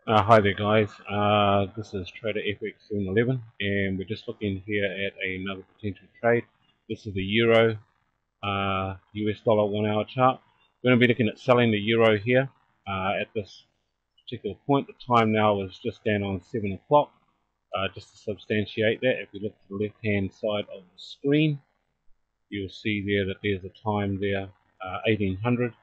Hi there guys, this is Trader FX 711 and we're just looking here at another potential trade. This is the Euro US dollar 1 hour chart. We're going to be looking at selling the Euro here at this particular point. The time now is just down on 7 o'clock. Just to substantiate that, if you look to the left hand side of the screen, you'll see there that there's a time there, 1800.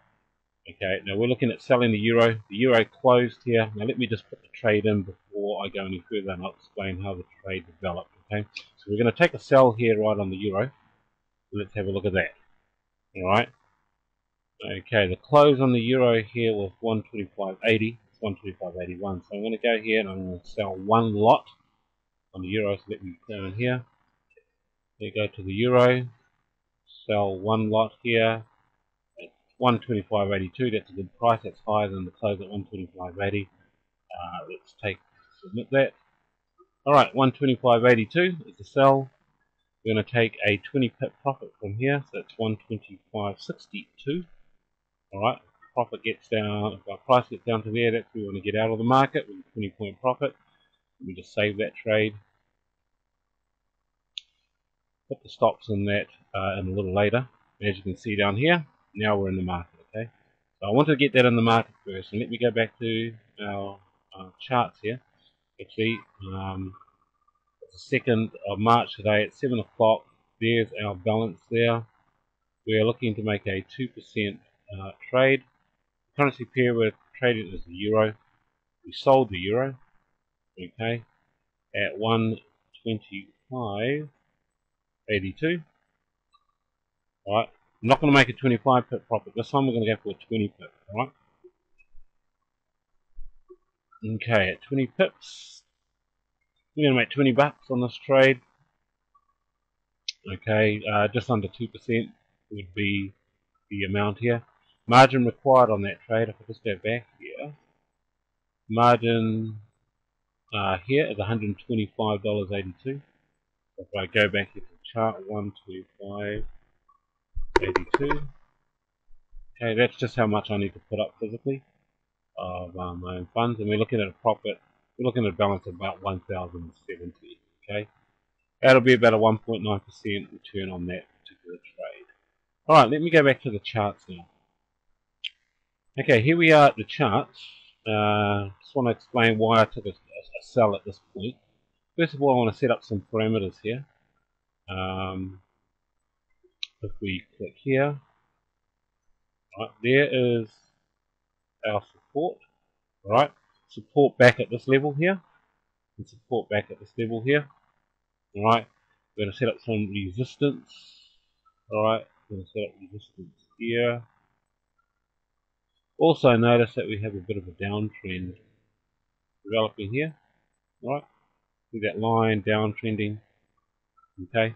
Okay, now we're looking at selling the Euro. The Euro closed here. Now let me just put the trade in before I go any further and I'll explain how the trade developed. Okay, so we're going to take a sell here right on the Euro. Let's have a look at that. Alright. Okay, the close on the Euro here was 125.80. It's 125.81. So I'm going to go here and I'm going to sell one lot on the Euro. So let me go in here. There, go to the Euro. Sell one lot here. 125.82, that's a good price, that's higher than the close at 125.80. Let's submit that. Alright, 125.82 is the sell. We're going to take a 20 pip profit from here, so that's 125.62. Alright, profit gets down, if our price gets down to there, that's where we want to get out of the market with a 20 point profit. Let me just save that trade. Put the stops in that in a little later. As you can see down here, now we're in the market, okay? So I want to get that in the market first, and let me go back to our charts here. Actually, it's the 2nd of March today at 7 o'clock. There's our balance there. We are looking to make a 2% trade. The currency pair we're trading is the Euro. We sold the Euro, okay, at 125.82. Alright, I'm not going to make a 25 pip profit. This time we're going to go for a 20 pip, alright? Okay, at 20 pips, we're going to make 20 bucks on this trade. Okay, just under 2% would be the amount here. Margin required on that trade, if I just go back here, margin here is $125.82. If I go back here to the chart, 125.82. Okay, that's just how much I need to put up physically of my own funds, and we're looking at a profit. We're looking at a balance of about 1,070. Okay, that'll be about a 1.9% return on that particular trade. All right, let me go back to the charts now. Okay, here we are at the charts. Just want to explain why I took a sell at this point. First of all, I want to set up some parameters here. If we click here, right, there is our support. Right, support back at this level here, and support back at this level here. Alright, we're going to set up some resistance. Alright, we're going to set up resistance here. Also notice that we have a bit of a downtrend developing here. Alright, see that line downtrending. Okay,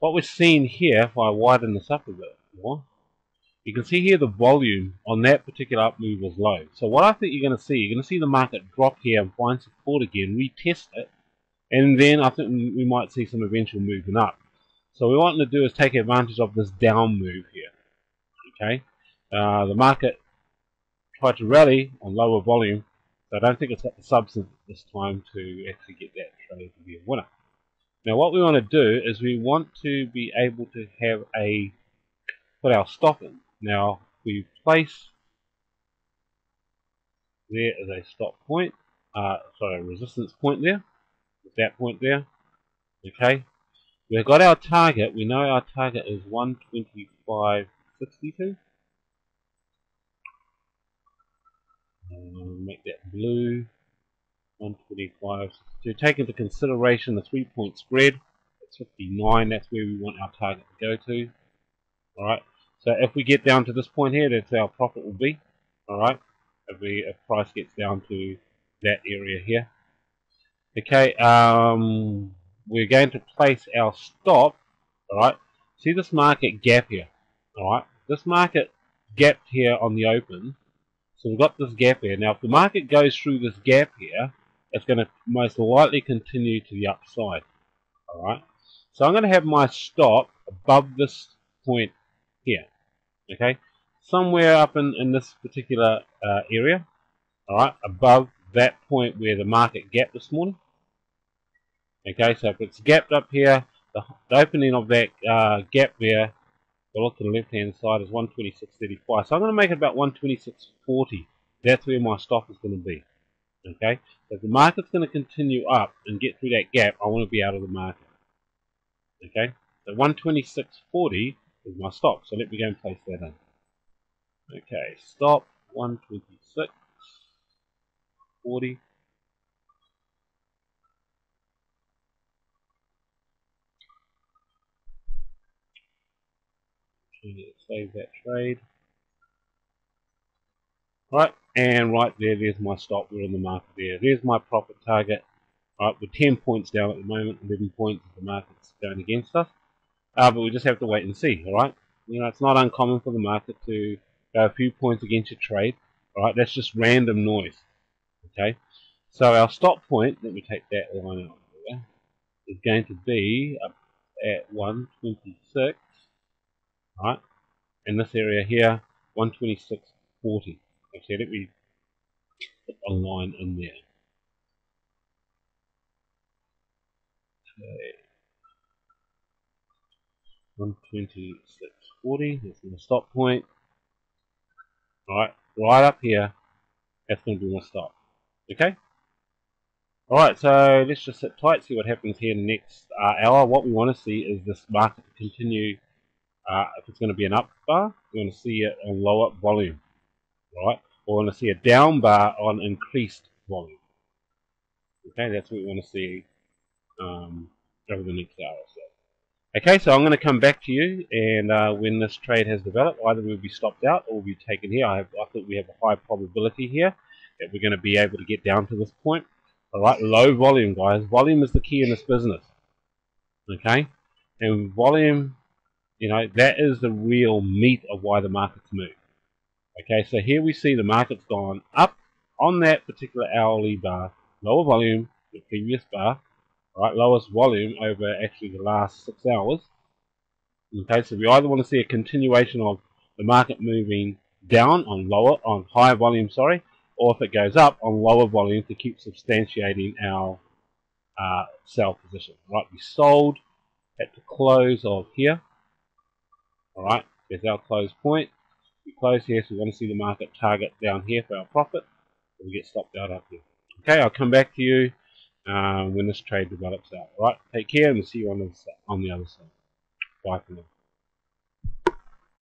what we're seeing here, if I widen this up a bit more, you can see here the volume on that particular up move was low. So what I think you're going to see the market drop here and find support again, retest it, and then I think we might see some eventual movement up. So what we want to do is take advantage of this down move here. Okay, the market tried to rally on lower volume, so I don't think it's got the substance this time to actually get that trade to be a winner. Now what we want to do is we want to be able to have put our stop in. Now we place there as a stop point, sorry, a resistance point there, with that point there. Okay, we've got our target. We know our target is 125.62. Make that blue. 125.62. Take into consideration the 3-point spread. It's 59. That's where we want our target to go to. All right. So if we get down to this point here, that's our profit will be. All right. If price gets down to that area here. Okay. We're going to place our stop. All right. See this market gap here. All right. This market gapped here on the open. So we've got this gap here. Now, if the market goes through this gap here, it's going to most likely continue to the upside. All right. So I'm going to have my stop above this point here. Okay. Somewhere up in this particular area. All right. Above that point where the market gapped this morning. Okay, so if it's gapped up here, the opening of that gap there, the look to the left hand side is 126.35. So I'm going to make it about 126.40. That's where my stop is going to be. Okay, so if the market's going to continue up and get through that gap, I want to be out of the market. Okay, so 126.40 is my stop. So let me go and place that in. Okay, stop 126.40. Save that trade. Right, and right there, there's my stop. We're in the market there. There's my profit target. Right, we're 10 points down at the moment, 11 points if the market's going against us. But we just have to wait and see, alright? You know, it's not uncommon for the market to go a few points against your trade. Alright, that's just random noise. Okay? So our stop point, let me take that line out there, is going to be up at 126. Alright? In this area here, 126.40. Actually, let me put a line in there. Okay. 126.40, that's my stop point. Alright, right up here, that's going to be my stop. Okay? Alright, so let's just sit tight, see what happens here in the next hour. What we want to see is this market continue, if it's going to be an up bar, we want to see it on lower volume. Right? We want to see a down bar on increased volume. Okay, that's what we want to see over the next hour or so. Okay, so I'm going to come back to you, and when this trade has developed, either we'll be stopped out or we'll be taken here. I think we have a high probability here that we're going to be able to get down to this point. Alright, low volume, guys. Volume is the key in this business. Okay? And volume, you know, that is the real meat of why the markets move. Okay, so here we see the market's gone up on that particular hourly bar, lower volume, the previous bar, right, lowest volume over actually the last 6 hours. Okay, so we either want to see a continuation of the market moving down on higher volume, or if it goes up on lower volume to keep substantiating our sell position. Right, we sold at the close of here. All right, there's our close point. We close here, so we want to see the market target down here for our profit. We get stopped out up here. Okay, I'll come back to you when this trade develops out. All right, take care, and we'll see you on the other side. Bye for now.